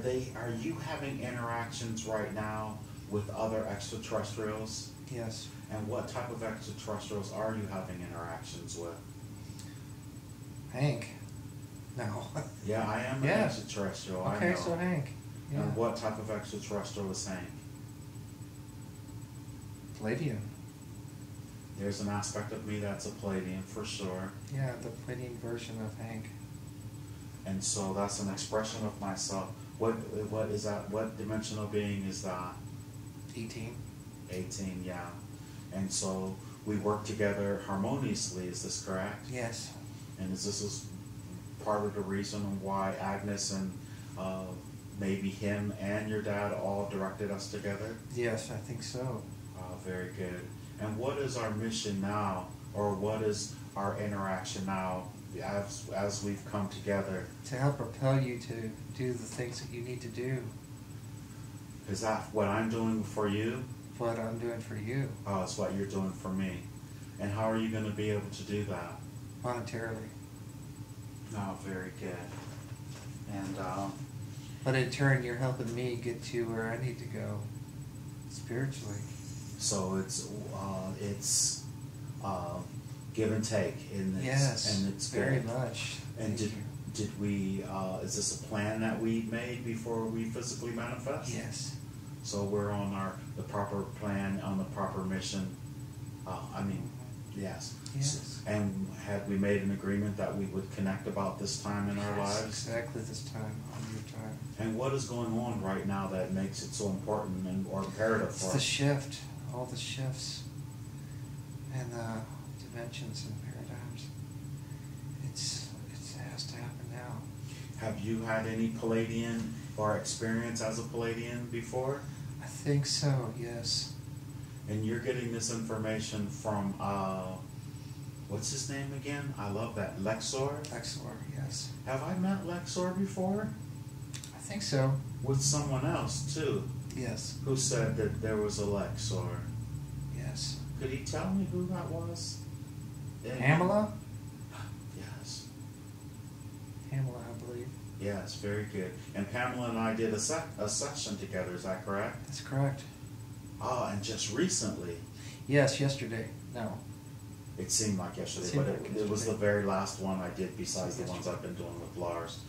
Are you having interactions right now with other extraterrestrials? Yes. And what type of extraterrestrials are you having interactions with? Hank. No. Yeah, I am an extraterrestrial. Okay, I know. so Hank. Yeah. And what type of extraterrestrial is Hank? Pleidian. There's an aspect of me that's a Pleidian for sure. Yeah, the Pleidian version of Hank. And so that's an expression of myself. What is that? What dimensional being is that? 18. 18, yeah. And so we work together harmoniously, is this correct? Yes. And is this part of the reason why Agnes and maybe him and your dad all directed us together? Yes, I think so. Very good. And what is our mission now, or what is our interaction now as we've come together? To help propel you to do the things that you need to do. Is that what I'm doing for you? What I'm doing for you. Oh, it's what you're doing for me. And how are you going to be able to do that? Monetarily. Oh, very good. And but in turn, you're helping me get to where I need to go spiritually. So it's give and take in this. Yes, and it's very good. much. And did we? Is this a plan that we made before we physically manifest? Yes. So we're on the proper plan, on the proper mission. Yes. Yes. And had we made an agreement that we would connect about this time in our lives? Exactly this time, on your time. And what is going on right now that makes it so important or imperative for us? It's the shift, all the shifts, and dimensions and paradigms. It has to happen now. Have you had any Pleiadian or experience as a Pleiadian before? I think so, yes. And you're getting this information from, what's his name again? I love that. Lexor? Lexor, yes. Have I met Lexor before? I think so. With someone else, too. Yes. Who said that there was a Lexor. Yes. Could he tell me who that was? Pamela? Yes. Pamela, I believe. Yes, very good. And Pamela and I did a session together, is that correct? That's correct. Oh, and just recently. Yes, yesterday. No. It seemed like yesterday, Seemed but like it was the very last one I did besides the ones I've been doing with Lars.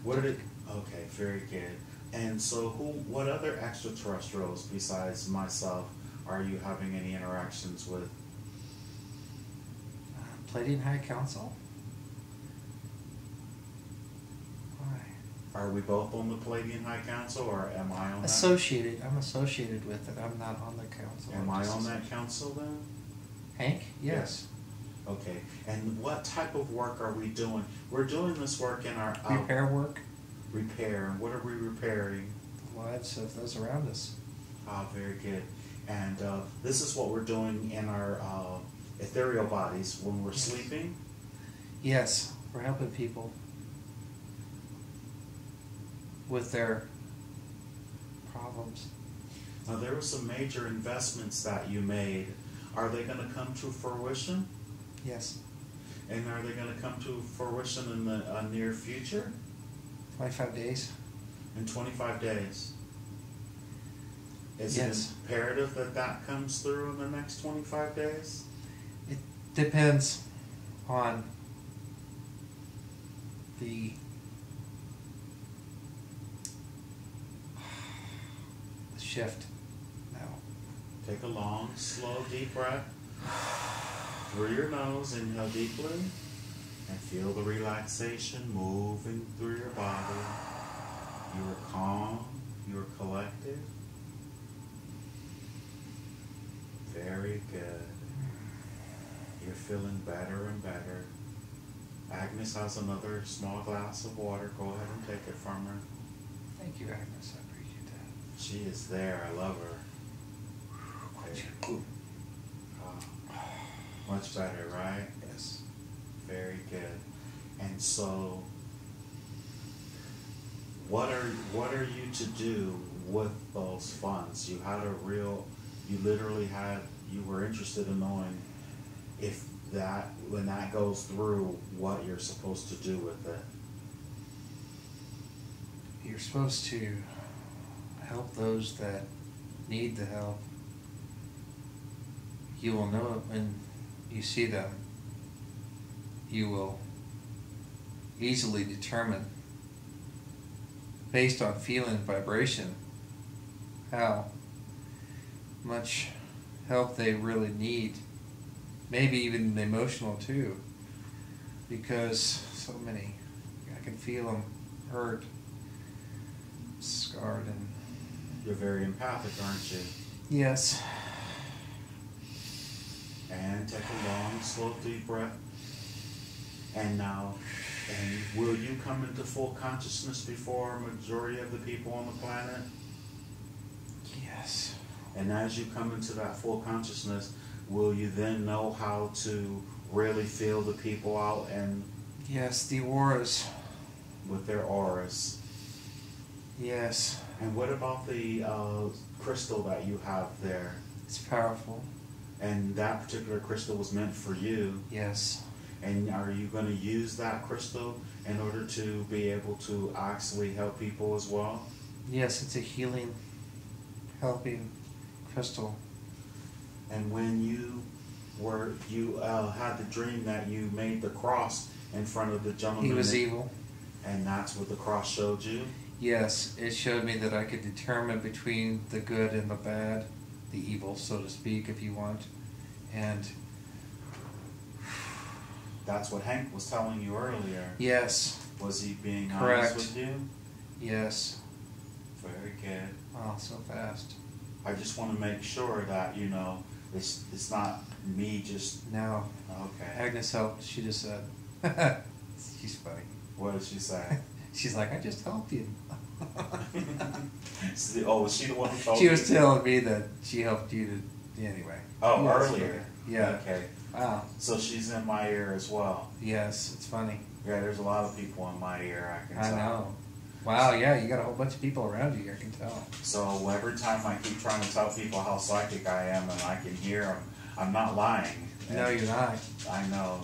What did it? Okay, very good. And so, what other extraterrestrials besides myself are you having any interactions with? Pleidian High Council. Why? Are we both on the Pleiadian High Council, or am I on Associated. I'm associated with it. I'm not on the council. that? Am I on that council then? Hank? Yes. Okay. And what type of work are we doing? We're doing this work in our... Repair work. Repair. And what are we repairing? The lives of those around us. Ah, very good. And this is what we're doing in our ethereal bodies when we're sleeping? Yes. We're helping people with their problems. Now, there were some major investments that you made. Are they going to come to fruition? Yes. And are they going to come to fruition in the near future? 25 days. In 25 days. Is Yes. it imperative that that comes through in the next 25 days? It depends on the shift now. Take a long, slow, deep breath through your nose. Inhale deeply and feel the relaxation moving through your body. You are calm. You are collected. Very good. You're feeling better and better. Agnes has another small glass of water. Go ahead and take it from her. Thank you, Agnes. I appreciate that. She is there. I love her. Okay. Much better, right? Yes. Very good. And so, what are you to do with those funds? You had you were interested in knowing if when that goes through, what you're supposed to do with it. you're supposed to help those that need the help. You will know it when you see them. You will easily determine, based on feeling and vibration, how much help they really need. Maybe even emotional too, because so many, I can feel them hurt, scarred, and... You're very empathic, aren't you? Yes. And take a long, slow, deep breath. And now, and will you come into full consciousness before a majority of the people on the planet? Yes. And as you come into that full consciousness, will you then know how to really feel the people out and... Yes, the auras. With their auras. Yes. And what about the crystal that you have there? It's powerful. And that particular crystal was meant for you. Yes. And are you going to use that crystal in order to be able to actually help people as well? Yes, it's a healing, helping crystal. And when you had the dream that you made the cross in front of the gentleman. He was evil. And that's what the cross showed you? Yes, it showed me that I could determine between the good and the bad, the evil, so to speak, if you want. And that's what Hank was telling you earlier. yes. Was he being Correct. honest with you? Yes. Very good. Wow, so fast. I just want to make sure that, you know, it's not me just... No. Okay. Agnes helped. She just said, she's funny. What did she say? She's like, I just helped you. Oh, was she the one who told She you? was telling me that she helped you to... Anyway. Oh, Yes. earlier. Yeah. Okay. Wow. So she's in my ear as well. Yes, it's funny. Yeah, there's a lot of people in my ear, I can tell. I know. Wow, yeah, you got a whole bunch of people around you, I can tell. So every time I keep trying to tell people how psychic I am and I can hear them, I'm not lying. No, you're not. I know.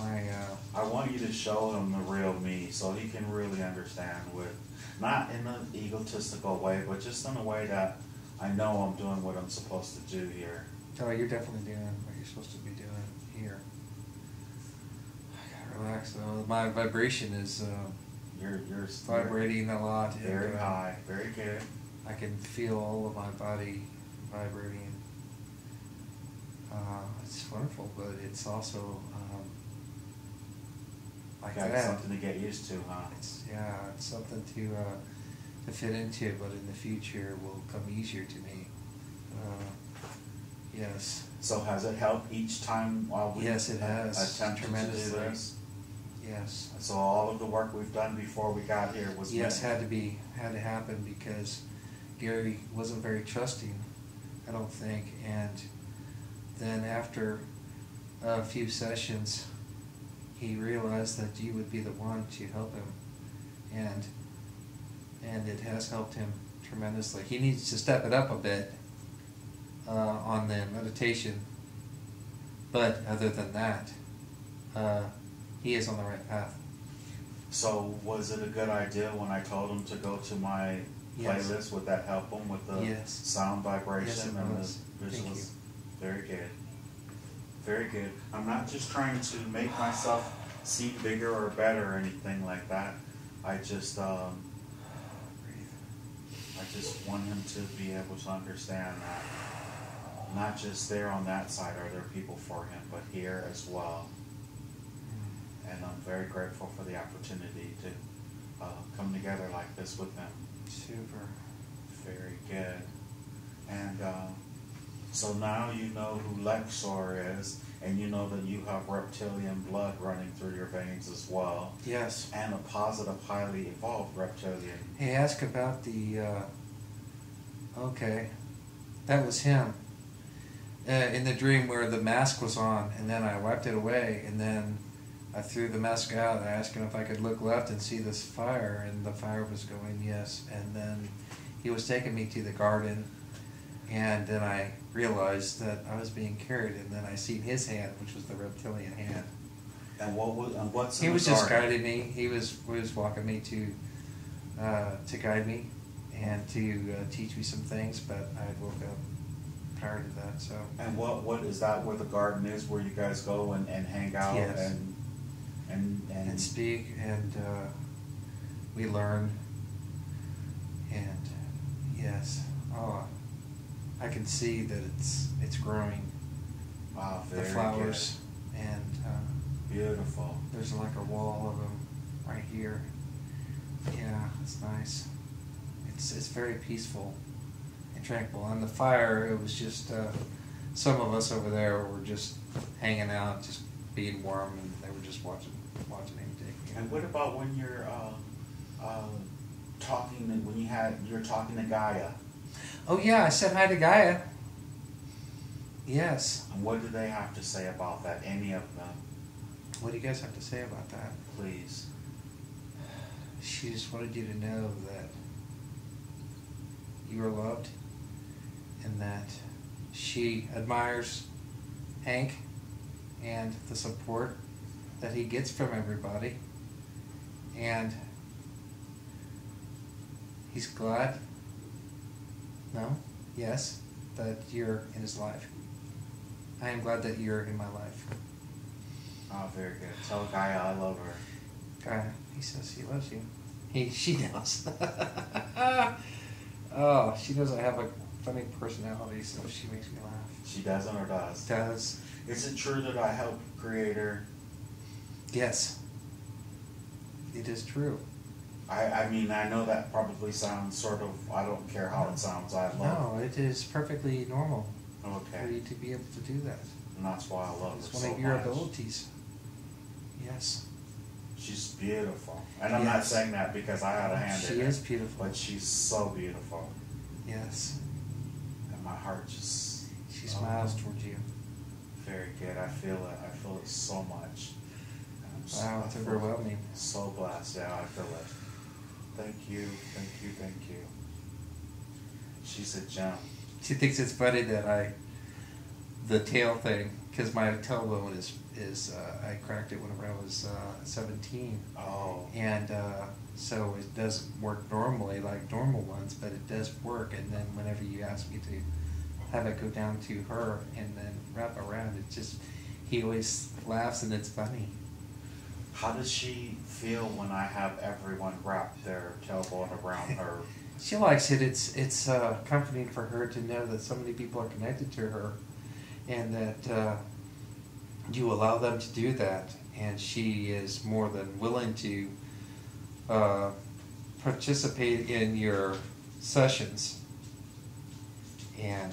And I want you to show him the real me so he can really understand with, not in an egotistical way, but just in a way that I know I'm doing what I'm supposed to do here. Oh, you're definitely doing what you're supposed to be doing here. I gotta relax though. My vibration is You're vibrating a lot. Very and, high. Very good. I can feel all of my body vibrating. It's wonderful, but it's also like Got that. something to get used to, huh? It's something to fit into, but in the future will come easier to me. Yes. So has it helped each time while we Yes, it has. attempted to do Tremendously. this? Yes. So all of the work we've done before we got here was Yes, meant- had to happen because Gary wasn't very trusting, I don't think, and then after a few sessions, he realized that you would be the one to help him, and it has helped him tremendously. He needs to step it up a bit on the meditation, but other than that, he is on the right path. So was it a good idea when I told him to go to my Yes. playlist? Would that help him with the Yes. sound vibration Yes, it and was. the Thank visuals? you. Very good. Very good. I'm not just trying to make myself seem bigger or better or anything like that. I just want him to be able to understand that not just there on that side are there people for him, but here as well. And I'm very grateful for the opportunity to come together like this with him. Super. Very good. And so now you know who Lexor is, and you know that you have reptilian blood running through your veins as well. Yes. And a positive, highly evolved reptilian. Hey, ask about the, okay, that was him. In the dream where the mask was on, and then I wiped it away, and then I threw the mask out. I asked him if I could look left and see this fire, and the fire was going, yes. And then he was taking me to the garden, and then I realized that I was being carried, and then I seen his hand, which was the reptilian hand. And what's in He the was just garden? guiding me. He was walking me to to guide me and to teach me some things, but I woke up prior to that. So. And what is that? Where the garden is, where you guys go and hang out Yes. and speak, and we learn, and yes, I can see that it's growing. Wow, The very flowers, and beautiful. there's like a wall of them right here. Yeah, it's nice. It's very peaceful and tranquil. On the fire, it was just some of us over there were just hanging out, just being warm, and they were just watching him take. And what about when you're talking? You're talking to Gaia? Oh yeah, I said hi to Gaia. Yes. And what do they have to say about that? Any of them? What do you guys have to say about that? Please. She just wanted you to know that you are loved, and that she admires Hank and the support that he gets from everybody, and he's glad, no, yes, that you're in his life. I am glad that you're in my life. Oh, very good. Tell Gaia I love her. Gaia, he says he loves you. She knows. Oh, she knows I have a funny personality, so she makes me laugh. She doesn't or does? Does. Is it true that I helped create her? Yes. It is true. I mean, I know that probably sounds sort of, I don't care how it sounds, I love No, it is perfectly normal for Okay. you to be able to do that. And that's why I love her It's so one much. of your abilities. Yes. She's beautiful. And I'm not Yes. saying that because I had a hand in She it. is beautiful. But she's so beautiful. Yes. And my heart just... She smiles towards you. Very good. I feel it. I feel it so much. And I'm Wow, it's I feel overwhelming. So blessed. Yeah, I feel it. Thank you. Thank you. Thank you. She's a gem. She thinks it's funny that the tail thing, because my tailbone is I cracked it whenever I was 17. Oh. And so it doesn't work normally like normal ones, but it does work. And then whenever you ask me to have it go down to her and then wrap around, it just, he always laughs and it's funny. How does she feel when I have everyone wrap their tailbone around her? She likes it. It's comforting for her to know that so many people are connected to her, and that you allow them to do that, and she is more than willing to participate in your sessions, and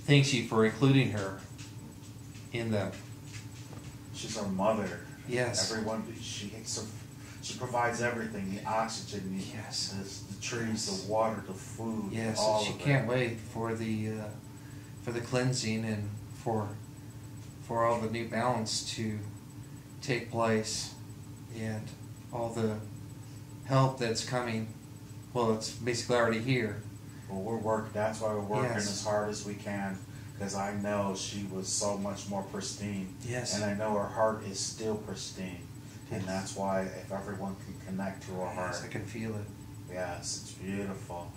thanks you for including her in them. She's our mother. Yes. Everyone, she provides everything, the oxygen, Yes. the trees, the water, the food, Yes, all she of it. can't wait for the cleansing and for all the new balance to take place, and all the help that's coming. Well, it's basically already here. Well, we're working. That's why we're working Yes. as hard as we can, because I know she was so much more pristine. Yes. And I know her heart is still pristine, and Yes. that's why if everyone can connect to her heart. Yes, I can feel it. Yes, it's beautiful.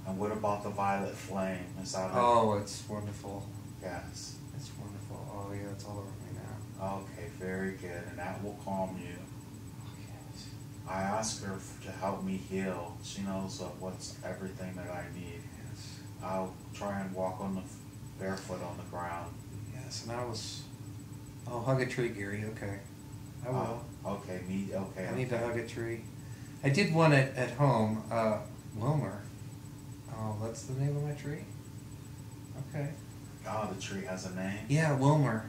And what about the violet flame? Is that Oh, it's wonderful. Yes. It's wonderful. Oh yeah, it's all over me now. Okay, very good. And that will calm you. Yes. I ask her to help me heal. She knows what's everything that I need. Yes. I'll try and walk on the barefoot on the ground. Yes, and I'll hug a tree, Gary. Okay. I will. Okay, okay. I need to hug a tree. I did one at home, Wilmer. Oh, that's the name of my tree? Okay. Oh, the tree has a name? Yeah, Wilmer.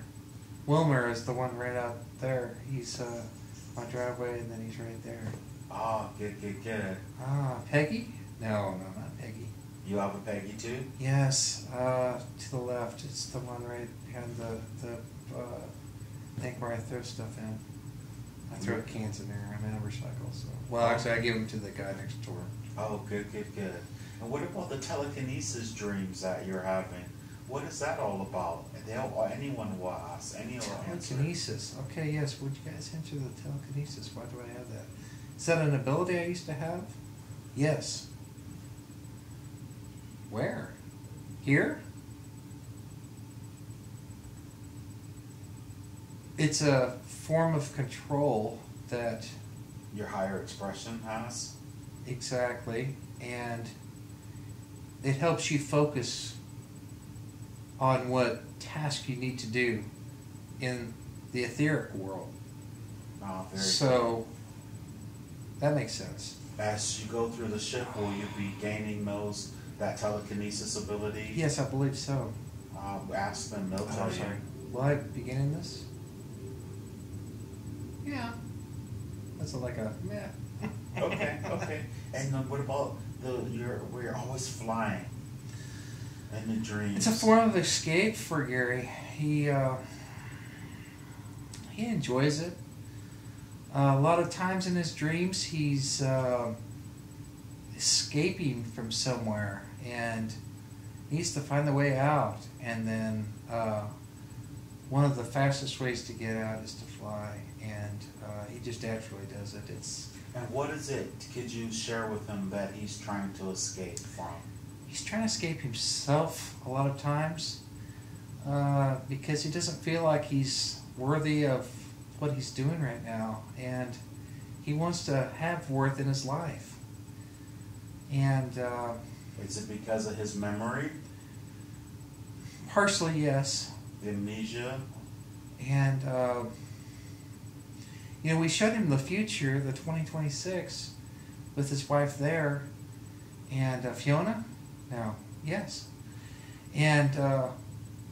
Wilmer is the one right out there. He's my driveway, and then he's right there. Oh, good. Ah, Peggy? No, not Peggy. You have a Peggy too? Yes, to the left. It's the one right behind the thing where I throw stuff in. I throw cans in there. I'm in a recycle, so. Well, actually, I give them to the guy next door. Oh, good. And what about the telekinesis dreams that you're having? What is that all about? Anyone will ask. Any will answer. Telekinesis. Okay, yes. Would you guys answer the telekinesis? Why do I have that? Is that an ability I used to have? Yes. Where? Here? It's a form of control that... Your higher expression has? Exactly. And it helps you focus on what task you need to do in the etheric world. Oh, very so, that makes sense. good. As you go through the ship, will you be gaining that telekinesis ability? Yes, I believe so. Ask them, they'll tell you. Will I be getting this? Yeah. That's like a meh. Okay. And what about where you're always flying in the dreams? It's a form of escape for Gary. He enjoys it. A lot of times in his dreams, he's escaping from somewhere and needs to find the way out. And then one of the fastest ways to get out is to fly. And he just naturally does it. And what is it, could you share with him, that he's trying to escape from? He's trying to escape himself a lot of times because he doesn't feel like he's worthy of what he's doing right now. And he wants to have worth in his life. And is it because of his memory? Partially, yes. Amnesia? And we showed him the future, the 2026, with his wife there, and Fiona. No, yes, and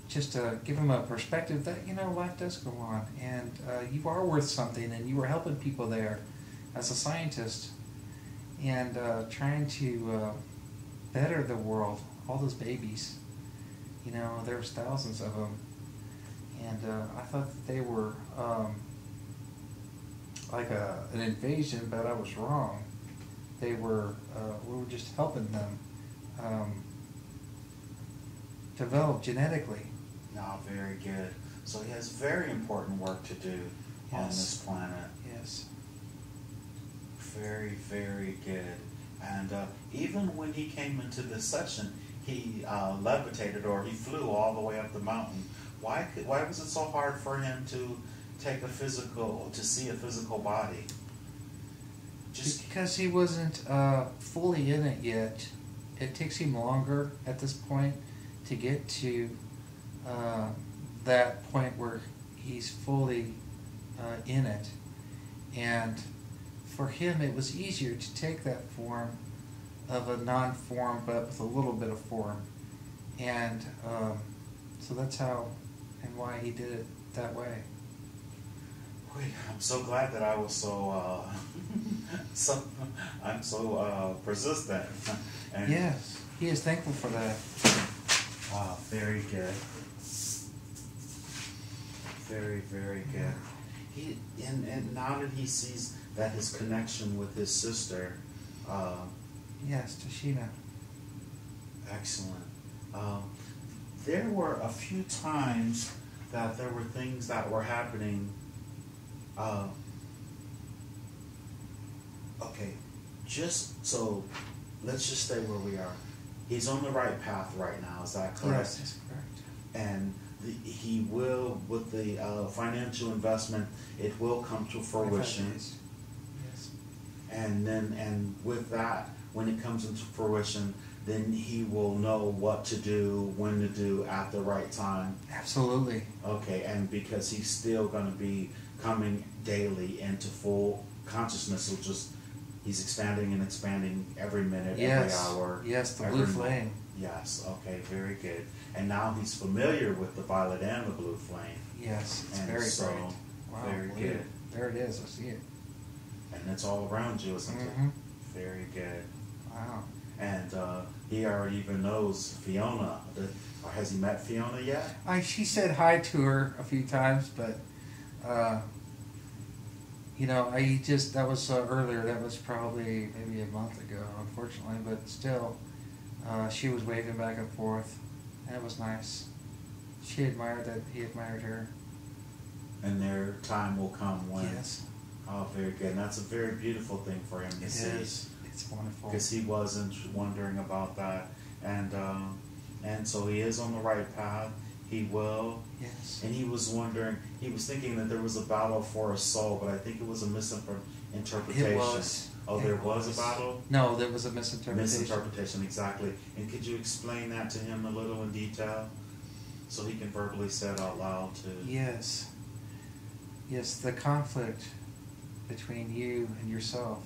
just to give him a perspective that life does go on, and you are worth something, and you were helping people there as a scientist, and trying to better the world. All those babies, there was thousands of them, and I thought that they were like an invasion, but I was wrong. They were, we were just helping them develop genetically. No, very good. So he has very important work to do on this planet. Yes. Very, very good. And even when he came into this session, he levitated, or he flew all the way up the mountain. Why was it so hard for him to see a physical body? Because he wasn't fully in it yet. It takes him longer at this point to get to that point where he's fully in it. And for him, it was easier to take that form of a non-form, but with a little bit of form. And so that's how and why he did it that way. I'm so glad that I was so persistent. And yes, he is thankful for that. Wow, very good. Very, very good. And now that he sees that his connection with his sister. Yes, Tashina. Excellent. There were a few times that there were things that were happening. Okay, let's just stay where we are. He's on the right path right now, is that correct? Yes, that's correct. And he will, with the financial investment, it will come to fruition. Yes. And with that, when it comes into fruition, then he will know what to do, when to do, at the right time. Absolutely. Okay, and because he's still going to be coming daily into full consciousness, so he's expanding and expanding every minute, every hour. Yes, the blue flame. Yes, okay, very good. And now he's familiar with the violet and the blue flame. Yes, it's very bright. Wow, very blue. good. There it is, I see it. And it's all around you, isn't it? Very good. Wow. And he already even knows Fiona. Or has he met Fiona yet? She said hi to her a few times, but that was earlier. That was probably maybe a month ago, unfortunately. But still, she was waving back and forth. And it was nice. She admired that he admired her. And their time will come when. Yes. Oh, very good. And that's a very beautiful thing for him to see. It is. It's wonderful. Because he wasn't wondering about that. And so he is on the right path. He will. Yes. And he was wondering, he was thinking that there was a battle for a soul, but I think it was a misinterpretation. It was. Oh, there was a battle? No, there was a misinterpretation. Misinterpretation, exactly. And could you explain that to him a little in detail? So he can verbally say it out loud too. Yes. Yes, the conflict between you and yourself.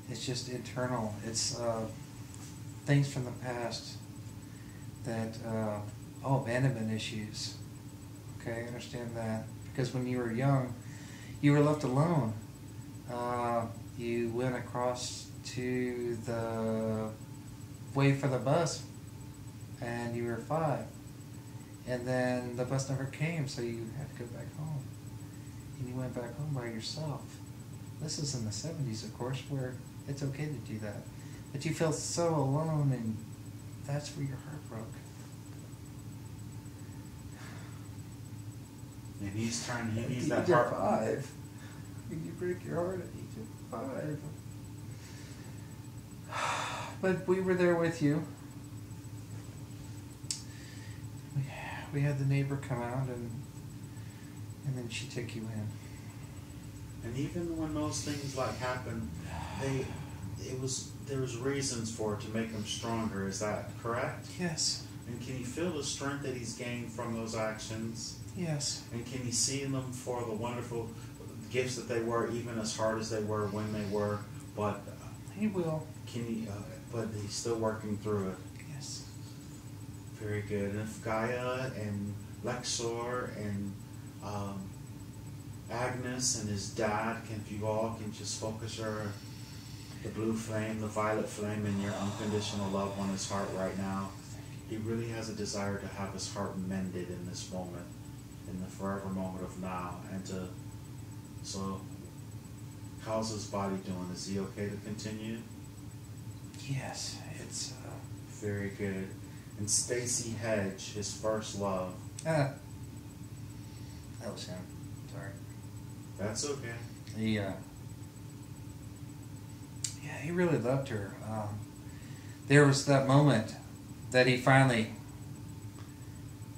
It's just internal. It's things from the past that, abandonment issues. Okay, I understand that. Because when you were young, you were left alone. You went across to the wait for the bus, and you were 5. And then the bus never came, so you had to go back home. And you went back home by yourself. This is in the 70s, of course, where it's okay to do that. But you felt so alone, and that's where your heart broke. And he's trying, he needs At that heart. 5. When you break your heart at age of 5. But we were there with you. We had the neighbor come out, and then she took you in. And even when those things like happen, there was reasons for it to make him stronger. Is that correct? Yes. And can you feel the strength that he's gained from those actions? Yes. And can you see them for the wonderful gifts that they were, even as hard as they were when they were? But He will. can he? But he's still working through it. Yes. Very good. And if Gaia and Lexor and Agnes and his dad, if you all can just focus the blue flame, the violet flame in your unconditional love on his heart right now. He really has a desire to have his heart mended in this moment, in the forever moment of now. So how's his body doing? Is he okay to continue? Yes. It's Very good. And Stacy Hedge, his first love. that was him. Sorry. That's okay. Yeah, he really loved her. There was that moment that he finally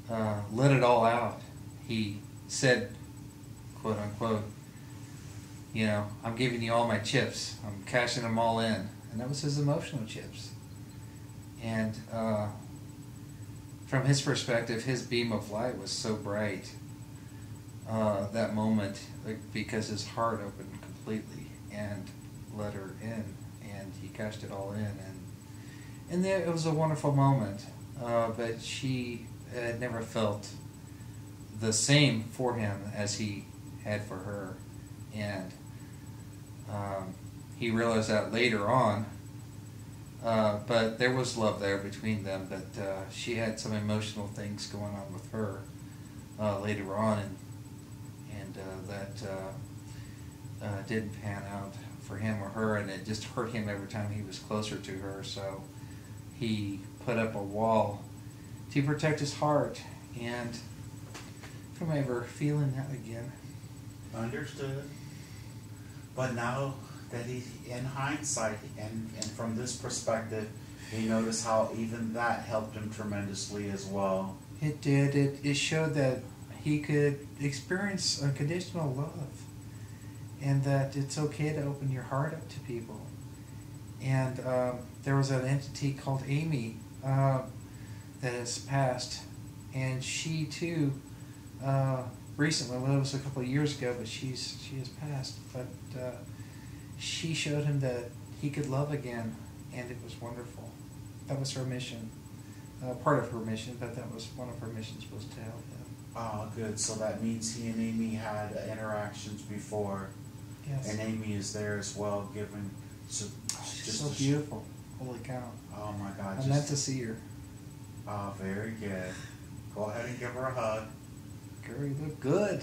let it all out. He said, quote unquote, I'm giving you all my chips. I'm cashing them all in. And that was his emotional chips. And from his perspective, his beam of light was so bright that moment, because his heart opened completely and let her in, and he cashed it all in, and there, it was a wonderful moment. But she had never felt the same for him as he had for her, and he realized that later on. But there was love there between them, but she had some emotional things going on with her later on, and that didn't pan out for him or her, and it just hurt him every time he was closer to her. So he put up a wall to protect his heart, and from ever feeling that again. Understood. But now that he, in hindsight, and from this perspective, he noticed how even that helped him tremendously as well. It did. It showed that he could experience unconditional love, and that it's okay to open your heart up to people. And there was an entity called Amy that has passed, and she too, recently, well, it was a couple of years ago, but she has passed. But she showed him that he could love again, and it was wonderful. That was her mission, part of her mission, but that was one of her missions, was to help him. Oh, good. So that means he and Amy had interactions before. Yes. And Amy is there as well, giving. She's so beautiful. Holy cow. Oh my God. I meant to see her. Oh, very good. Go ahead and give her a hug. Girl, you look good.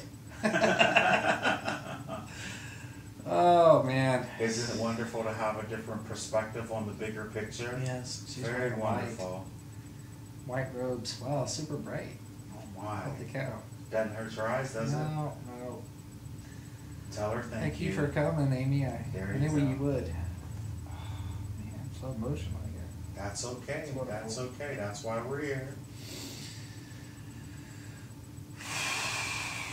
Oh, man. Isn't it wonderful to have a different perspective on the bigger picture? Yes. She's very wearing wonderful. White robes. Wow, super bright. Oh my. Holy cow. Doesn't hurt your eyes, does it? No. Tell her Thank you for coming, Amy. I There knew you you go. would. Man, I'm so emotional again. That's okay. It's wonderful. That's okay. That's why we're here.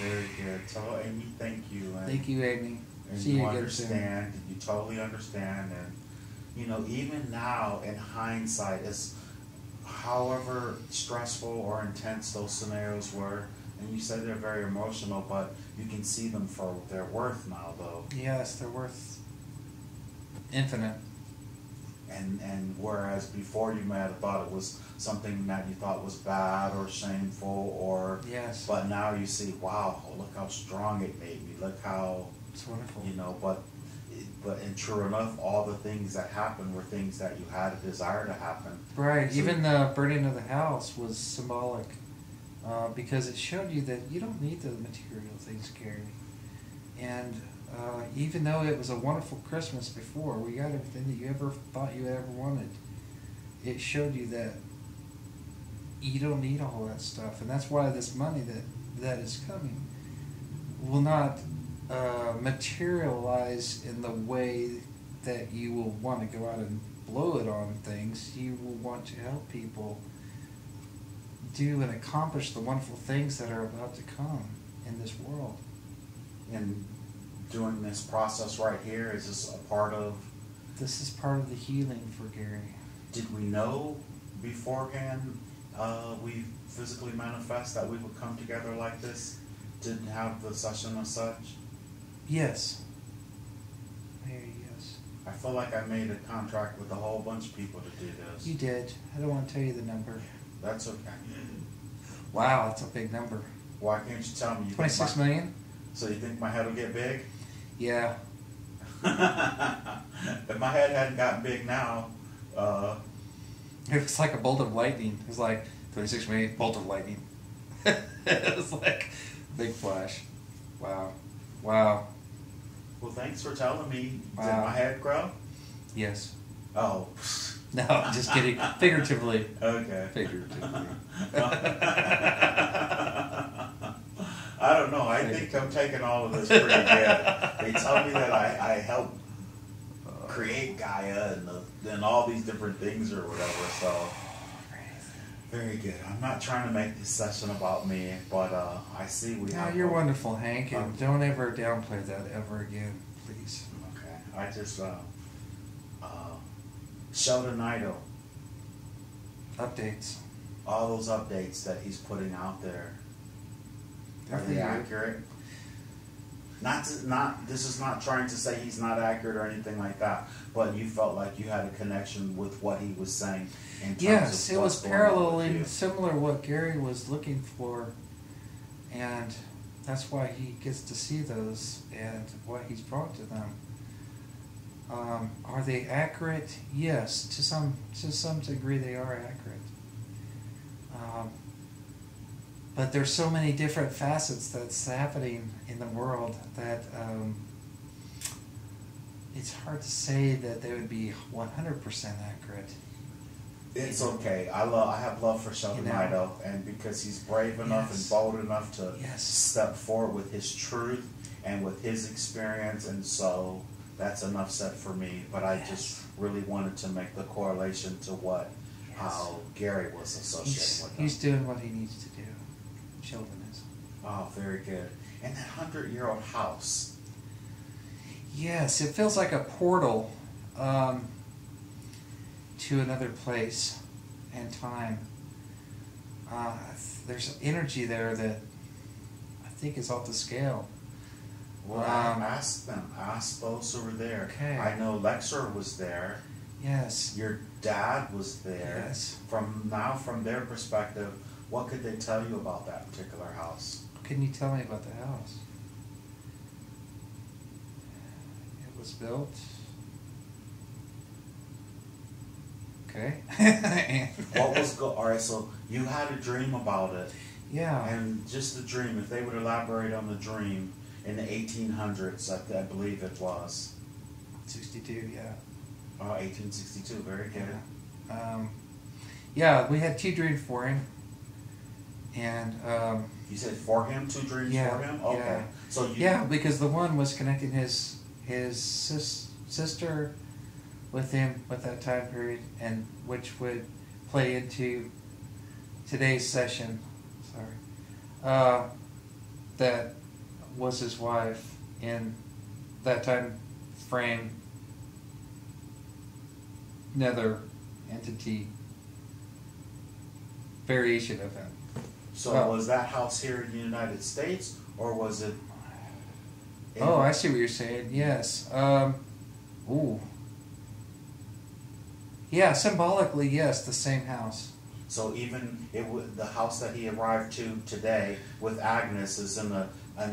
Very good. Tell Amy thank you. And, Thank you, Amy. and See you you again soon. understand. You totally understand. And, you know, even now in hindsight, as however stressful or intense those scenarios were, and you said they're very emotional, but you can see them for their worth now, though. Yes, they're worth infinite. And whereas before you might have thought it was something that you thought was bad or shameful, or Yes. but now you see, wow, look how strong it made me. Look how, It's wonderful. you know. But and true enough, all the things that happened were things that you had a desire to happen. Right. So, Even the burning of the house was symbolic because it showed you that you don't need the material things, Gary. And even though it was a wonderful Christmas before, we got everything that you ever thought you ever wanted, it showed you that you don't need all that stuff. And that's why this money that is coming will not materialize in the way that you will want to go out and blow it on things. You will want to help people do and accomplish the wonderful things that are about to come in this world. and doing this process right here, is this a part of? This is part of the healing for Gary. Did we know beforehand we physically manifest that we would come together like this? Didn't have the session as such? Yes. Mary, yes. I feel like I made a contract with a whole bunch of people to do this. You did. I don't want to tell you the number. That's okay. Wow, that's a big number. Why can't you tell me? You 26 think million? So you think my head will get big? Yeah. If my head hadn't gotten big now, It was like a bolt of lightning. It was like 26 million, bolt of lightning. It was like big flash. Wow. Wow. well, thanks for telling me. Did Wow. my head grow? Yes. Oh. No, I'm just kidding. Figuratively. Okay. Figuratively. I don't know. I think I'm taking all of this pretty good. They tell me that I help create Gaia and all these different things or whatever. So very good. I'm not trying to make this session about me, but I see we No, have. you're wonderful, Hank, and don't ever downplay that ever again, please. Okay. I just Sheldon Idol, Updates. all those updates that he's putting out there. Are They're they for you. accurate? Not. This is not trying to say he's not accurate or anything like that. But you felt like you had a connection with what he was saying. In terms Yes, of it what's was going on with paralleling you. similar what Gary was looking for, and that's why he gets to see those and why he's brought to them. Are they accurate? Yes, to some degree they are accurate. But there's so many different facets that's happening in the world that it's hard to say that they would be 100% accurate. It's okay. I have love for Sheldon You know. Idol, and because he's brave enough Yes. and bold enough to Yes. step forward with his truth and with his experience, and so that's enough said for me. But I Yes. just really wanted to make the correlation to what Yes. how Gary was associated with him. He's doing what he needs to do. Sheldon is. Oh, very good. And that 100-year-old house. Yes, it feels like a portal to another place and time. There's energy there that I think is off the scale. Well, ask them. Ask those who were there. Okay. I know Lexer was there. Yes. Your dad was there. Yes. From their perspective, what could they tell you about that particular house? What can you tell me about the house? It was built. Okay. What was all right? So you had a dream about it, Yeah. and just the dream. If they would elaborate on the dream in the 1800s, I believe it was. 62. Yeah. 1862. Very good. Yeah, we had two dreams for him, and You said for him, 2 dreams for him? Okay. Yeah. So you... Yeah, because the one was connecting his sister with him with that time period, and which would play into today's session. Sorry. That was his wife in that time frame. Another entity variation of him. So was that house here in the United States, or was it... Oh, I see what you're saying. Yes. Ooh. Yeah, symbolically, yes, the same house. So even the house that he arrived to today with Agnes is in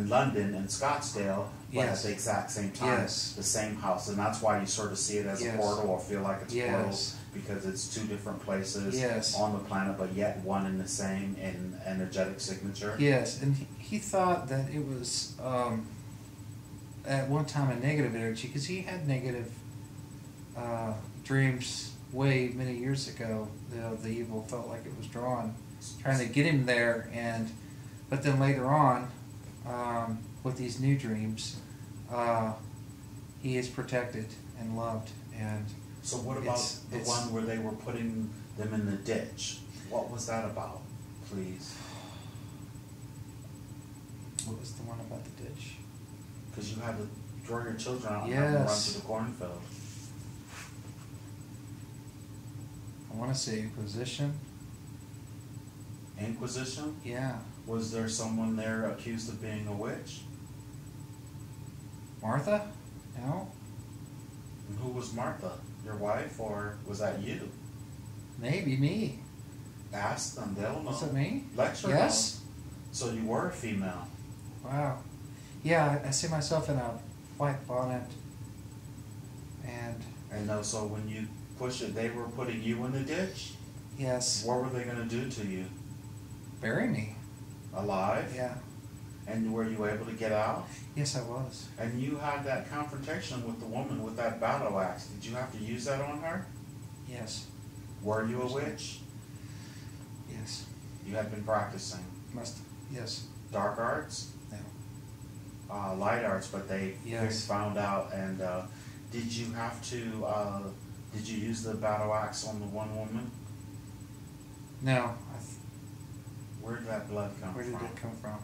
London and Scottsdale, but at the exact same time, the same house, and that's why you sort of see it as a portal or feel like it's a portal, because it's 2 different places on the planet, but yet one and the same in energetic signature. Yes, and he thought that it was at one time a negative energy, because he had negative dreams way many years ago. The evil felt like it was drawn, trying to get him there, but then later on, with these new dreams, he is protected and loved. And so what about the one where they were putting them in the ditch? What was that about, please? What was the one about the ditch? Because you had to draw your children out and have them run to the cornfield. I want to say Inquisition. Inquisition? Yeah. Was there someone there accused of being a witch? Martha? No. And who was Martha? Your wife, or was that you? Maybe me. Ask them, they'll know. Was it me? Lecture Yes. them. So you were a female. Wow. Yeah, I see myself in a white bonnet. And no, so when you push it, they were putting you in the ditch? Yes. What were they going to do to you? Bury me. Alive? Yeah. And were you able to get out? Yes, I was. And you had that confrontation with the woman with that battle axe. Did you have to use that on her? Yes. Were you a witch? Yes. You had been practicing? Yes. Dark arts? No. Light arts, but they found out. And did you have to, did you use the battle axe on the one woman? No. Where did that blood come from? Where did it come from?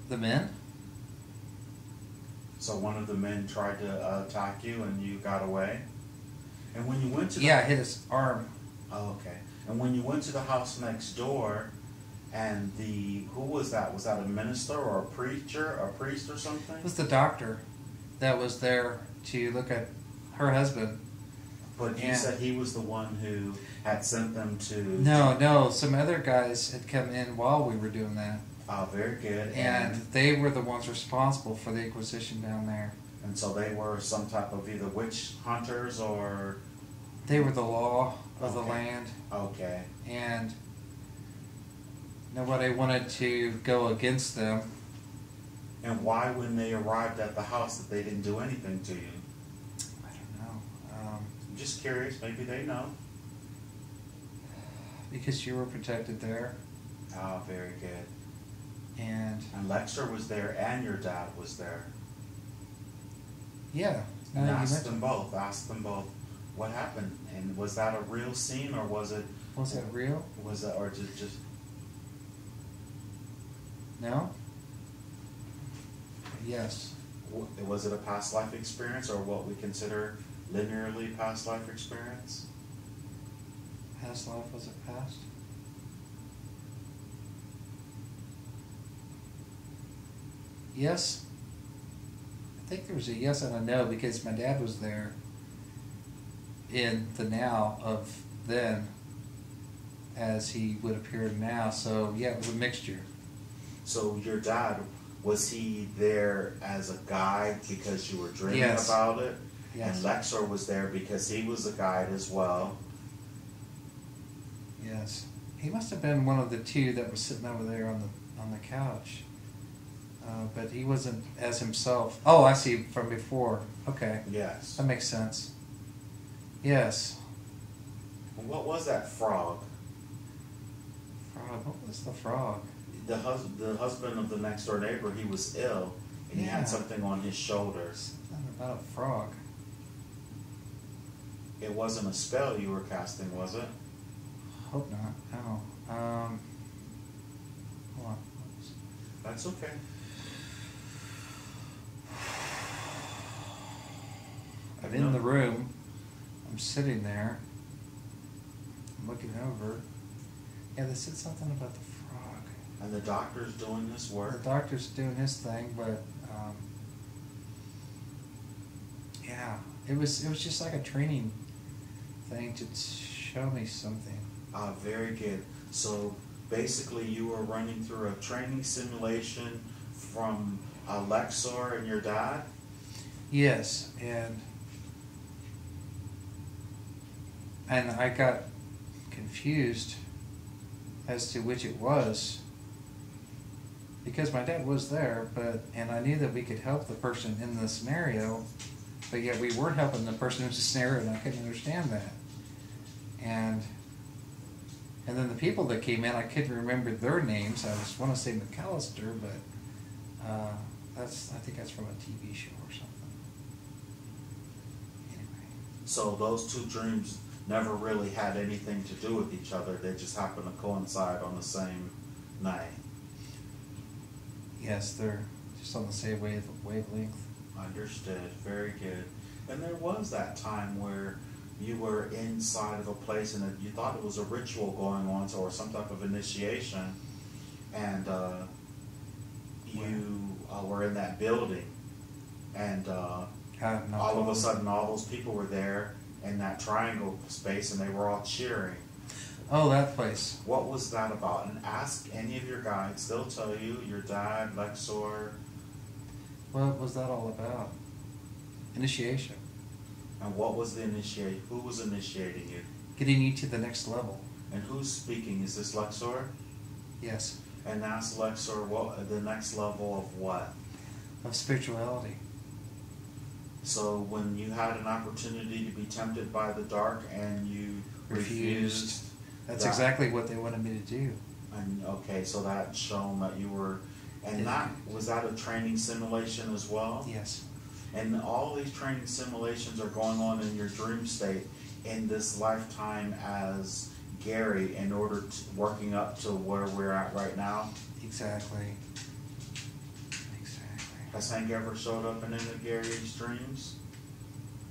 The men? So one of the men tried to attack you and you got away? And when you went to the... Yeah, hit his arm. Oh, okay. And when you went to the house next door, and who was that? Was that a minister or a preacher, a priest or something? It was the doctor that was there to look at her husband. But you said he was the one who had sent them to... No, some other guys had come in while we were doing that. Oh, very good. And they were the ones responsible for the Inquisition down there. And so they were some type of either witch hunters or... They were the law of the land. Okay. And nobody wanted to go against them. And why, when they arrived at the house, that they didn't do anything to you? I don't know. I'm just curious. Maybe they know. Because you were protected there. Oh, very good. And Lexer was there and your dad was there. Yeah. And ask them both. What happened? And was that a real scene, or was it... Was it real? Was it, or just... No? Yes. Was it a past life experience, or what we consider linearly past life experience? Past life, was it past? Yes. I think there was a yes and a no, because my dad was there in the now of then as he would appear now. So yeah, it was a mixture. So your dad, was he there as a guide because you were dreaming about it? Yes. And Lexor was there because he was a guide as well? Yes. He must have been one of the two that was sitting over there on the couch. But he wasn't as himself. Oh, I see, from before. Okay. Yes. That makes sense. Yes. What was that frog? Frog? What was the frog? The husband of the next door neighbor, he was ill, and he Yeah. had something on his shoulders. Something about a frog. It wasn't a spell you were casting, was it? Hope not. No. Hold on. That's okay. I'm in the room. I'm sitting there. I'm looking over. Yeah, they said something about the frog. And the doctor's doing his The work. doctor's doing his thing, but yeah, it was just like a training thing to show me something. Very good. So basically, you were running through a training simulation from Lexor and your dad. Yes, and I got confused as to which it was because my dad was there, and I knew that we could help the person in the scenario, but yet we weren't helping the person in the scenario, and I couldn't understand that. And then the people that came in, I couldn't remember their names. I just want to say McAllister, but I think that's from a TV show or something. Anyway. So those two dreams never really had anything to do with each other. They just happened to coincide on the same night. Yes, they're just on the same wavelength. Understood. Very good. And there was that time where you were inside of a place and you thought it was a ritual going on, or some type of initiation, and you were in that building, and all of a sudden all those people were there in that triangle space, and they were all cheering. Oh, that place. What was that about? And ask any of your guides. They'll tell you, your dad, Lexor. What was that all about? Initiation. And what was the initiate? Who was initiating you? Getting you to the next level. And who's speaking? Is this Lexor? Yes. And ask Lexor what the next level of what? Of spirituality. So when you had an opportunity to be tempted by the dark and you refused, that's exactly what they wanted me to do. And okay, so that shown that you were, and was that a training simulation as well? Yes. And all these training simulations are going on in your dream state in this lifetime as Gary, in order to working up to where we're at right now. Exactly. Has Hank ever showed up in any of Gary's dreams?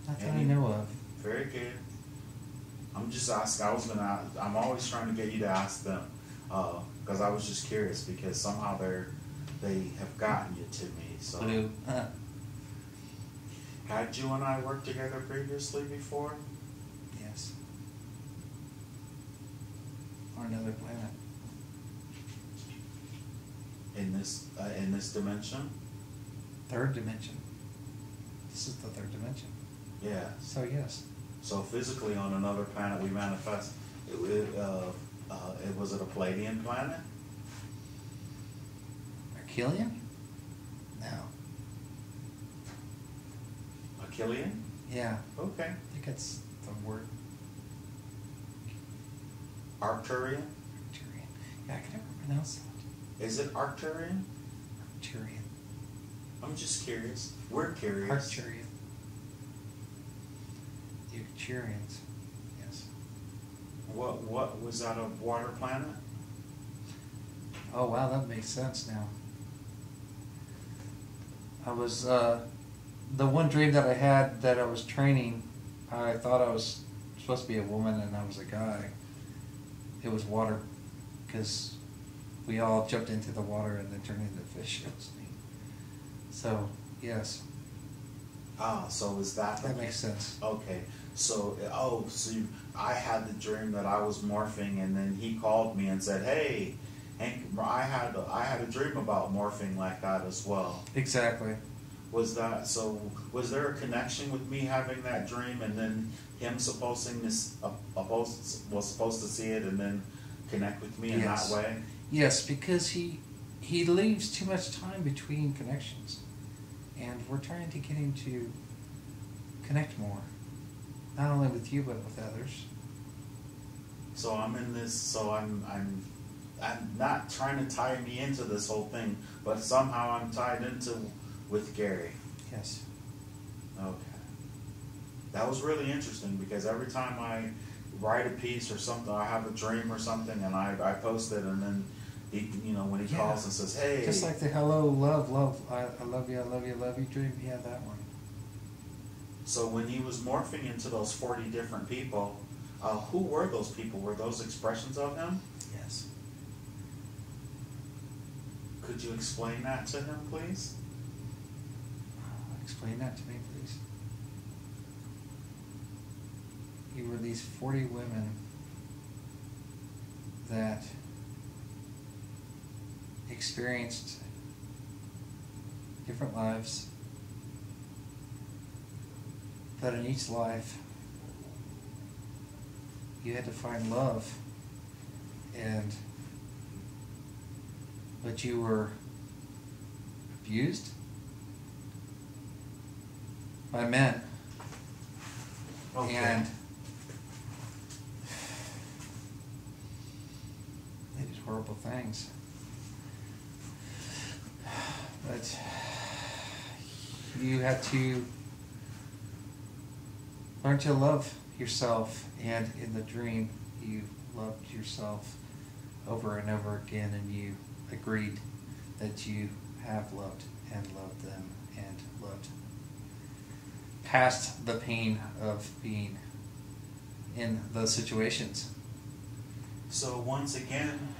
Not that I know of. Very good. I'm just asking. I'm always trying to get you to ask them, because I was just curious, because somehow they have gotten you to me. So. Blue. Had you and I worked together previously before? Yes. On another planet. In this dimension? Third dimension. This is the third dimension. Yeah. So yes. So physically on another planet we manifest. Was it a Pleidian planet? Reptilian? No. Reptilian? Yeah. Okay. I think that's the word. Arcturian? Arcturian. Yeah, I can never pronounce that. Is it Arcturian? Arcturian. I'm just curious. We're curious. Arcturian. The Arcturians. Yes. What was that, a water planet? Oh wow, that makes sense now. I was the one dream that I had that I was training, I thought I was supposed to be a woman and I was a guy. It was water, because we all jumped into the water and then turned into fish. It was neat. So yes. So is that? That makes sense. Okay. So I had the dream that I was morphing, and then he called me and said, "Hey, Hank, I had a dream about morphing like that as well." Exactly. Was there a connection with me having that dream, and then him supposed to see it and then connect with me in that way? Yes, because he leaves too much time between connections, and we're trying to get him to connect more, not only with you but with others. So I'm in this. So I'm not trying to tie me into this whole thing, but somehow I'm tied into with Gary. Yes. Okay. That was really interesting because every time I write a piece or something, I have a dream or something, and I post it, and then he, when he calls and says, "Hey," just like the hello, love, I love you, I love you, I love you dream. Yeah, that one. So when he was morphing into those 40 different people, who were those people? Were those expressions of him? Yes. Could you explain that to him, please? Explain that to me, please. You were these 40 women that experienced different lives, but in each life you had to find love, but you were abused by men. Okay. And they did horrible things. But you had to learn to love yourself, and in the dream you loved yourself over and over again, and you agreed that you have loved and loved them and loved past the pain of being in those situations. So once again,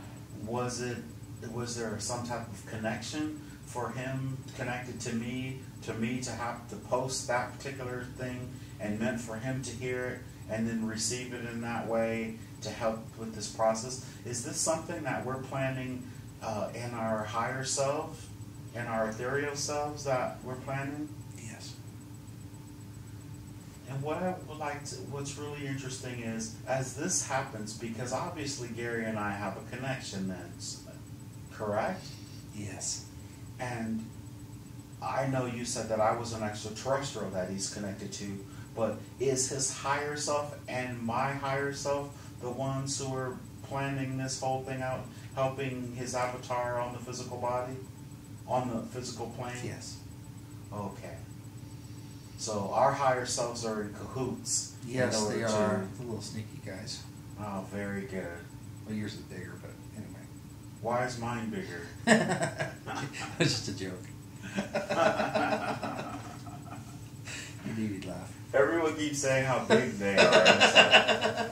was there some type of connection for him connected to me to have to post that particular thing, and meant for him to hear it and then receive it in that way to help with this process? Is this something that we're planning in our higher self, in our ethereal selves that we're planning? Yes. And what I would like to, what's really interesting is, as this happens, because obviously Gary and I have a connection then, correct? Yes. And I know you said that I was an extraterrestrial that he's connected to, but is his higher self and my higher self the ones who are planning this whole thing out, helping his avatar on the physical body, on the physical plane? Yes. Okay. So our higher selves are in cahoots. Yes, they are. The little sneaky guys. Oh, very good. Well, yours is bigger, but anyway. Why is mine bigger? It's just a joke. You knew you'd laugh. Everyone keeps saying how big they are.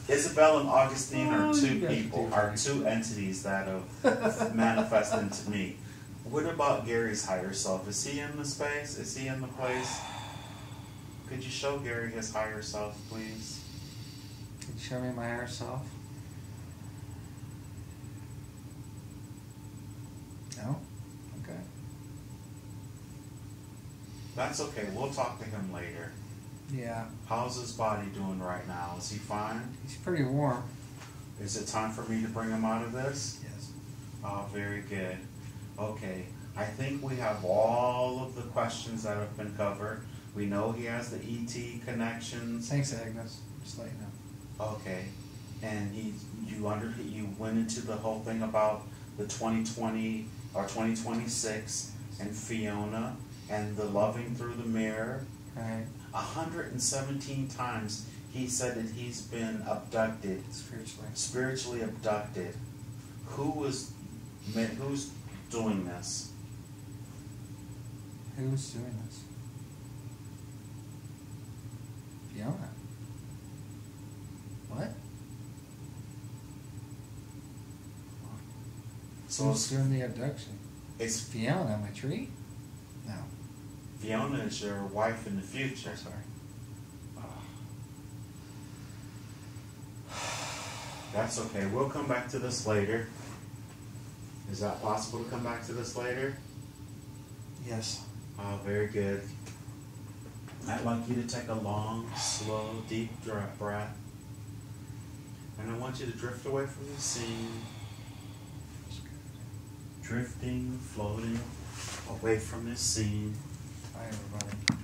Isabel and Augustine are two people, are two entities that have manifested into me. What about Gary's higher self? Is he in the space? Is he in the place? Could you show Gary his higher self, please? Can you show me my higher self? No? Okay. That's okay. We'll talk to him later. Yeah. How's his body doing right now? Is he fine? He's pretty warm. Is it time for me to bring him out of this? Yes. Oh, very good. Okay. I think we have all of the questions that have been covered. We know he has the ET connections. Thanks, Agnes. Just let you know. Okay. And you went into the whole thing about the 2020 or 2026 and Fiona and the loving through the mirror. Right. 117 times he said that he's been abducted. Spiritually abducted. Who's doing this? Who's doing this? Fiona. What? So Who's doing the abduction? It's Fiona, my tree? No. Fiona is your wife in the future. Sorry. That's okay. We'll come back to this later. Is that possible to come back to this later? Yes. Oh, very good. I'd like you to take a long, slow, deep breath. And I want you to drift away from the scene. Drifting, floating away from this scene. Bye, everybody.